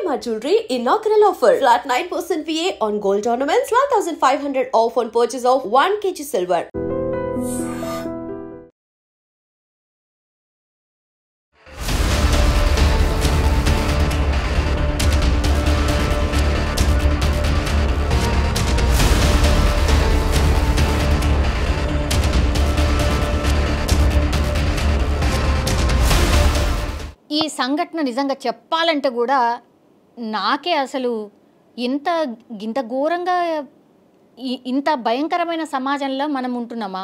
Shalimar Jewelry inaugural offer. Flat 9% VA on gold ornaments, 12,500 off on purchase of 1 kg silver. ఈ సంఘటన నిజంగా చెప్పాలంటే కూడా నాకే అసలు ఇంత ఘోరంగా ఇంత భయంకరమైన సమాజంలో మనం ఉంటున్నామా.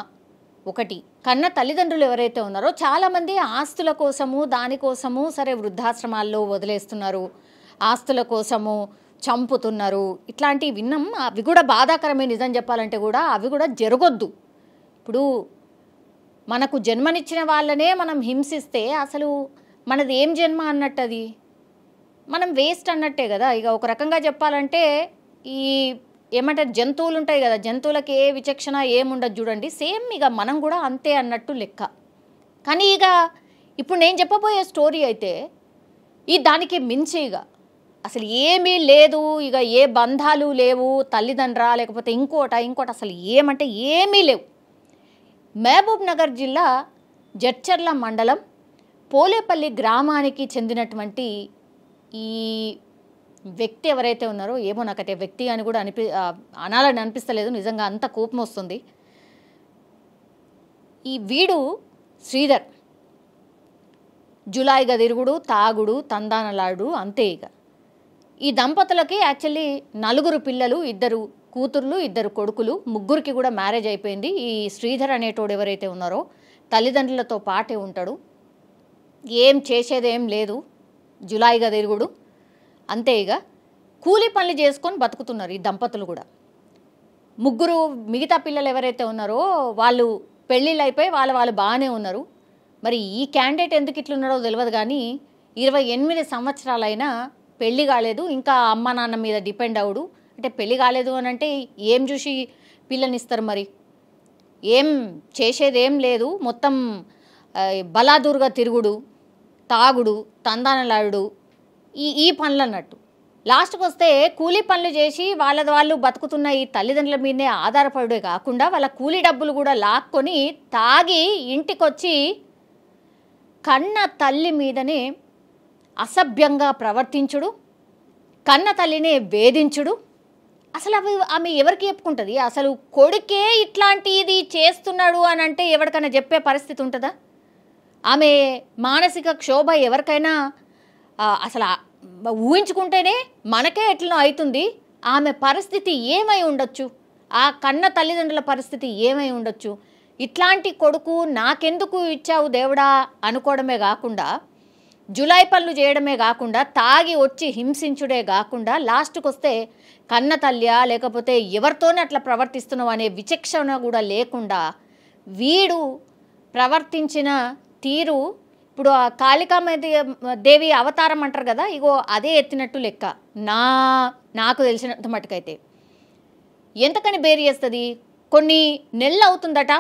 ఒకటి, కన్న తల్లిదండ్రులు ఎవరైతే ఉన్నారో చాలామంది ఆస్తుల కోసము దానికోసము సరే వృద్ధాశ్రమాల్లో వదిలేస్తున్నారు, ఆస్తుల కోసము చంపుతున్నారు, ఇట్లాంటివి విన్నాం. అవి కూడా బాధాకరమే. నిజం చెప్పాలంటే కూడా అవి కూడా జరగొద్దు. ఇప్పుడు మనకు జన్మనిచ్చిన వాళ్ళనే మనం హింసిస్తే అసలు మనది ఏం జన్మ అన్నట్టు, అది మనం వేస్ట్ అన్నట్టే కదా. ఇక ఒక రకంగా చెప్పాలంటే ఈ ఏమంటారు, జంతువులు ఉంటాయి కదా, జంతువులకి ఏ విచక్షణ ఏముండదు చూడండి, సేమ్ ఇక మనం కూడా అంతే అన్నట్టు లెక్క. కానీ ఇక ఇప్పుడు నేను చెప్పబోయే స్టోరీ అయితే దానికి మించి ఇక అసలు ఏమీ లేదు, ఇక ఏ బంధాలు లేవు, తల్లిదండ్రా లేకపోతే ఇంకోట అసలు ఏమంటే ఏమీ లేవు. మహబూబ్ నగర్ జిల్లా జడ్చర్ల మండలం పోలేపల్లి గ్రామానికి చెందినటువంటి ఈ వ్యక్తి ఎవరైతే ఉన్నారో, ఏమో నాకైతే వ్యక్తి అని కూడా అనాలని అనిపిస్తలేదు, నిజంగా అంత కోపం వస్తుంది. వీడు శ్రీధర్ జులాయిగా తిరుగుడు, తాగుడు, తందానలాడు, అంతే. ఇక ఈ దంపతులకి యాక్చువల్లీ 4 పిల్లలు, 2 కూతుర్లు 2 కొడుకులు, ముగ్గురికి కూడా మ్యారేజ్ అయిపోయింది. ఈ శ్రీధర్ అనేటోడు ఎవరైతే ఉన్నారో తల్లిదండ్రులతో పాటే ఉంటాడు, ఏం చేసేదేం లేదు, జులాయిగా తిరుగుడు, అంతే. ఇక కూలీ పనులు చేసుకొని బతుకుతున్నారు ఈ దంపతులు కూడా. ముగ్గురు మిగతా పిల్లలు ఎవరైతే ఉన్నారో వాళ్ళు పెళ్ళిళ్ళు అయిపోయి వాళ్ళు బాగానే ఉన్నారు. మరి ఈ క్యాండిడేట్ ఎందుకు ఇట్లున్నాడో తెలియదు, కానీ 28 సంవత్సరాలైనా పెళ్ళి కాలేదు, ఇంకా అమ్మ నాన్న మీద డిపెండ్ అవుడు. అంటే పెళ్ళి కాలేదు అని అంటే ఏం చూసి పిల్లనిస్తారు, మరి ఏం చేసేదేం లేదు, మొత్తం బలాదూరుగా తిరుగుడు, తాగుడు, తందానలాడు, ఈ పనులు అన్నట్టు. లాస్ట్కి వస్తే కూలీ పనులు చేసి వాళ్ళు బతుకుతున్న ఈ తల్లిదండ్రుల మీదనే ఆధారపడే కాకుండా వాళ్ళ కూలీ డబ్బులు కూడా లాక్కొని తాగి ఇంటికొచ్చి కన్న తల్లి మీదనే అసభ్యంగా ప్రవర్తించుడు, కన్న తల్లినే వేధించుడు. అసలు ఆమె ఎవరికి చెప్పుకుంటుంది? అసలు కొడుకే ఇట్లాంటిది చేస్తున్నాడు అని అంటే ఎవరికైనా చెప్పే పరిస్థితి ఉంటుందా? ఆమె మానసిక క్షోభ ఎవరికైనా అసలు ఊహించుకుంటేనే మనకే ఎట్లనో అవుతుంది. ఆమె పరిస్థితి ఏమై ఉండొచ్చు, ఆ కన్న తల్లిదండ్రుల పరిస్థితి ఏమై ఉండొచ్చు? ఇట్లాంటి కొడుకు నాకెందుకు ఇచ్చావు దేవుడా అనుకోవడమే కాకుండా, జులాయి పనులు చేయడమే కాకుండా, తాగి వచ్చి హింసించుడే కాకుండా, లాస్ట్కి వస్తే కన్న తల్లియా లేకపోతే ఎవరితోనే అట్లా ప్రవర్తిస్తున్నావు అనే విచక్షణ కూడా లేకుండా వీడు ప్రవర్తించిన తీరు ఇప్పుడు ఆ కాళికాదేవి అవతారం అంటారు కదా, ఇగో అదే ఎత్తినట్టు లెక్క నాకు తెలిసినంత మటుకైతే. ఎంతకని బేరీ చేస్తుంది? కొన్ని నెలలు అవుతుందట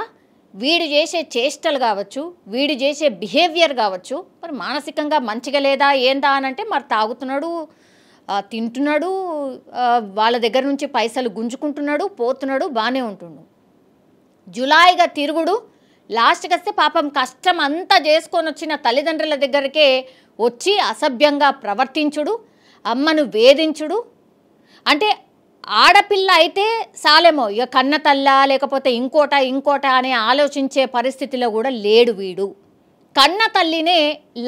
వీడు చేసే చేష్టలు కావచ్చు, వీడు చేసే బిహేవియర్ కావచ్చు, మరి మానసికంగా మంచిగా లేదా ఏందా అని అంటే మరి తాగుతున్నాడు, తింటున్నాడు, వాళ్ళ దగ్గర నుంచి పైసలు గుంజుకుంటున్నాడు, పోతున్నాడు, బాగానే ఉంటున్నాడు. జులాయిగా తిరుగుడు, లాస్ట్కి వస్తే పాపం కష్టం అంతా చేసుకొని వచ్చిన తల్లిదండ్రుల దగ్గరికే వచ్చి అసభ్యంగా ప్రవర్తించుడు, అమ్మను వేధించుడు. అంటే ఆడపిల్ల అయితే సాలేమో, ఇక కన్న తల్ల లేకపోతే ఇంకోట అని ఆలోచించే పరిస్థితిలో కూడా లేడు వీడు. కన్న తల్లినే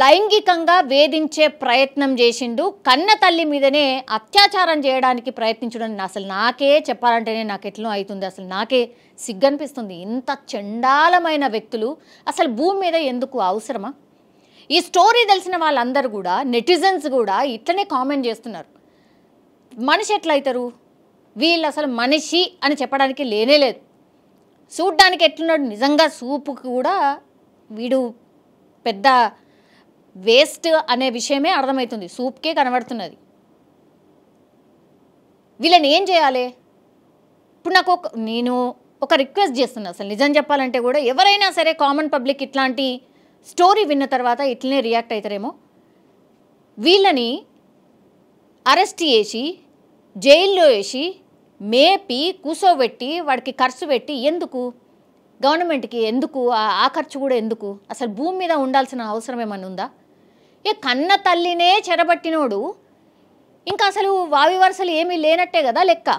లైంగికంగా వేధించే ప్రయత్నం చేసిండు, కన్న తల్లి మీదనే అత్యాచారం చేయడానికి ప్రయత్నించడం. అసలు నాకే చెప్పాలంటేనే నాకు ఎట్లా అవుతుంది, అసలు నాకే సిగ్గనిపిస్తుంది. ఇంత చండాలమైన వ్యక్తులు అసలు భూమి మీద ఎందుకు అవసరమా? ఈ స్టోరీ తెలిసిన వాళ్ళందరూ కూడా, నెటిజన్స్ కూడా ఇట్లనే కామెంట్ చేస్తున్నారు. మనిషి ఎట్లయితారు వీళ్ళు, అసలు మనిషి అని చెప్పడానికి లేనే లేదు. చూడ్డానికి ఎట్లున్నాడు, నిజంగా సూపుకి కూడా వీడు పెద్ద వేస్ట్ అనే విషయమే అర్థమవుతుంది, సూప్కే కనబడుతున్నది. వీళ్ళని ఏం చేయాలి? ఇప్పుడు నేను ఒక రిక్వెస్ట్ చేస్తున్నా, అసలు నిజం చెప్పాలంటే కూడా ఎవరైనా సరే కామన్ పబ్లిక్ ఇట్లాంటి స్టోరీ విన్న తర్వాత ఇట్లనే రియాక్ట్ అవుతారేమో. వీళ్ళని అరెస్ట్ చేసి జైల్లో వేసి మేపి కూసోబెట్టి వాడికి ఖర్చు పెట్టి ఎందుకు? గవర్నమెంట్కి ఎందుకు ఆ ఖర్చు కూడా ఎందుకు? అసలు భూమి మీద ఉండాల్సిన అవసరం ఏమన్నా ఉందా? కన్న తల్లినే చెరబట్టినోడు ఇంకా అసలు వావి వరుసలు ఏమీ లేనట్టే కదా లెక్క.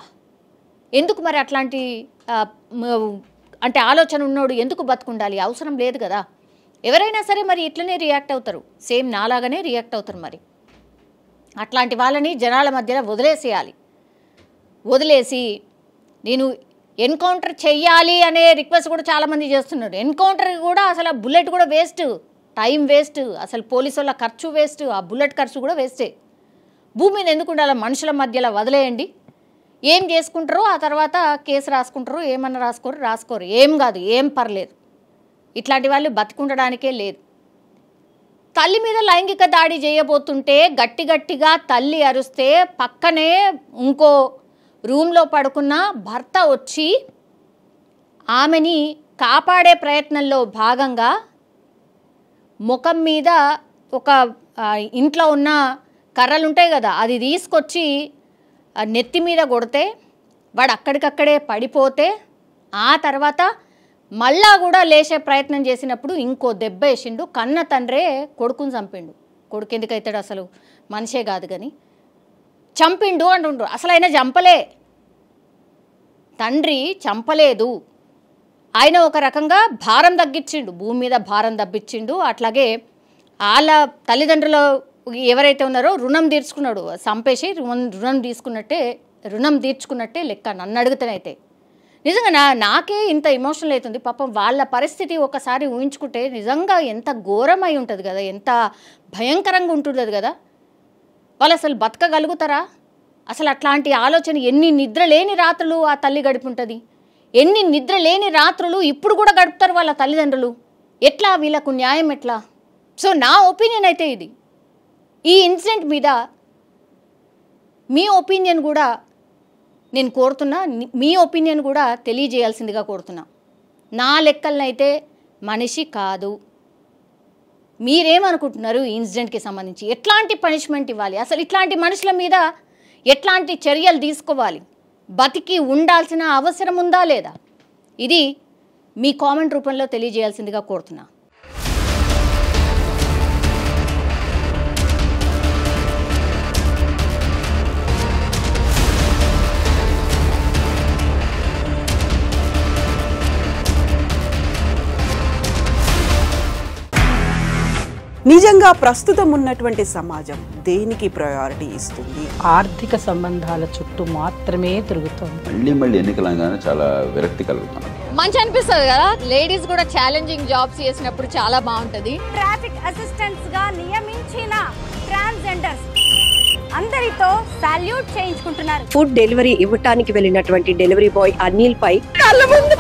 ఎందుకు మరి అట్లాంటి అంటే ఆలోచన ఉన్నోడు ఎందుకు బతుకుండాలి? అవసరం లేదు కదా. ఎవరైనా సరే మరి ఇట్లనే రియాక్ట్ అవుతారు, సేమ్ నాలాగానే రియాక్ట్ అవుతారు. మరి అట్లాంటి వాళ్ళని జనాల మధ్యలో వదిలేసేయాలి. వదిలేసి నేను ఎన్కౌంటర్ చెయ్యాలి అనే రిక్వెస్ట్ కూడా చాలామంది చేస్తున్నారు. ఎన్కౌంటర్ కూడా అసలు ఆ బుల్లెట్ కూడా వేస్ట్, టైం వేస్ట్, అసలు పోలీసు వాళ్ళ ఖర్చు వేస్ట్, ఆ బుల్లెట్ ఖర్చు కూడా వేస్టే. భూమి మీద ఎందుకు ఉండాలి? మనుషుల మధ్యలో వదిలేయండి. ఏం చేసుకుంటారో ఆ తర్వాత కేసు రాసుకుంటారు, ఏమన్నా రాసుకోరు, ఏం కాదు, ఏం పర్లేదు. ఇట్లాంటి వాళ్ళు బతికుండడానికే లేదు. తల్లి మీద లైంగిక దాడి చేయబోతుంటే గట్టిగా తల్లి అరుస్తే పక్కనే ఇంకో రూమ్లో పడుకున్న భర్త వచ్చి ఆమెని కాపాడే ప్రయత్నంలో భాగంగా ముఖం మీద ఒక ఇంట్లో ఉన్న కర్రలు ఉంటాయి కదా, అది తీసుకొచ్చి నెత్తి మీద కొడితే వాడు అక్కడికక్కడే పడిపోతే ఆ తర్వాత మళ్ళా కూడా లేచే ప్రయత్నం చేసినప్పుడు ఇంకో దెబ్బ వేసిండు. కన్న తండ్రే కొడుకుని చంపిండు. కొడుకు ఎందుకైతాడు? అసలు మనిషే కాదు కానీ చంపిండు అంటుండ్రు. అసలు ఆయన చంపలే, తండ్రి చంపలేదు. ఆయన ఒక రకంగా భారం తగ్గించిండు, భూమి మీద భారం తగ్గించిండు. అట్లాగే వాళ్ళ తల్లిదండ్రులు ఎవరైతే ఉన్నారో రుణం తీర్చుకున్నాడు, చంపేసి రుణం తీర్చుకున్నట్టే లెక్క నన్ను అడుగుతానైతే. నిజంగా నాకే ఇంత ఎమోషనల్ అవుతుంది. పాపం వాళ్ళ పరిస్థితి ఒకసారి ఊహించుకుంటే నిజంగా ఎంత ఘోరమై ఉంటుంది కదా, ఎంత భయంకరంగా ఉంటుంది కదా. వాళ్ళు అసలు బతకగలుగుతారా? అసలు అట్లాంటి ఆలోచన ఎన్ని నిద్ర లేని రాత్రులు ఆ తల్లి గడిపి ఉంటుంది, ఎన్ని నిద్ర లేని రాత్రులు ఇప్పుడు కూడా గడుపుతారు వాళ్ళ తల్లిదండ్రులు. ఎట్లా వీళ్ళకు న్యాయం ఎట్లా? సో నా ఒపీనియన్ అయితే ఇది. ఈ ఇన్సిడెంట్ మీద మీ ఒపీనియన్ కూడా నేను కోరుతున్నా, మీ ఒపీనియన్ కూడా తెలియజేయాల్సిందిగా కోరుతున్నా. నా లెక్కలనైతే మనిషి కాదు. మీరేమనుకుంటున్నారు ఈ ఇన్సిడెంట్కి సంబంధించి? ఎట్లాంటి పనిష్మెంట్ ఇవ్వాలి? అసలు ఇట్లాంటి మనుషుల మీద ఎట్లాంటి చర్యలు తీసుకోవాలి? బతికి ఉండాల్సిన అవసరం ఉందా లేదా? ఇది మీ కామెంట్ రూపంలో తెలియజేయాల్సిందిగా కోరుతున్నా. నిజంగా ప్రస్తుతం ఉన్నటువంటి సమాజం దేనికి ప్రయారిటీ ఇస్తుంది? ఆర్థిక సంబంధాల చుట్టూ మాత్రమే తిరుగుతుంది. మళ్ళీ ఎన్నికలంగానే చాలా విరక్తి కలుగుతుంది. మంచి అనిపిస్తుంది కదా, లేడీస్ కూడా ఛాలెంజింగ్ జాబ్స్ చేసినప్పుడు చాలా బాగుంటది. ట్రాఫిక్ అసిస్టెంట్స్ గా నియమించిన ట్రాన్స్జెండర్స్ అందరితో సాల్యూట్ చేయించుకుంటున్నారు. ఫుడ్ డెలివరీ ఇవ్వటానికి వెళ్ళినటువంటి డెలివరీ బాయ్ అనిల్ పై కళ్ళ ముందు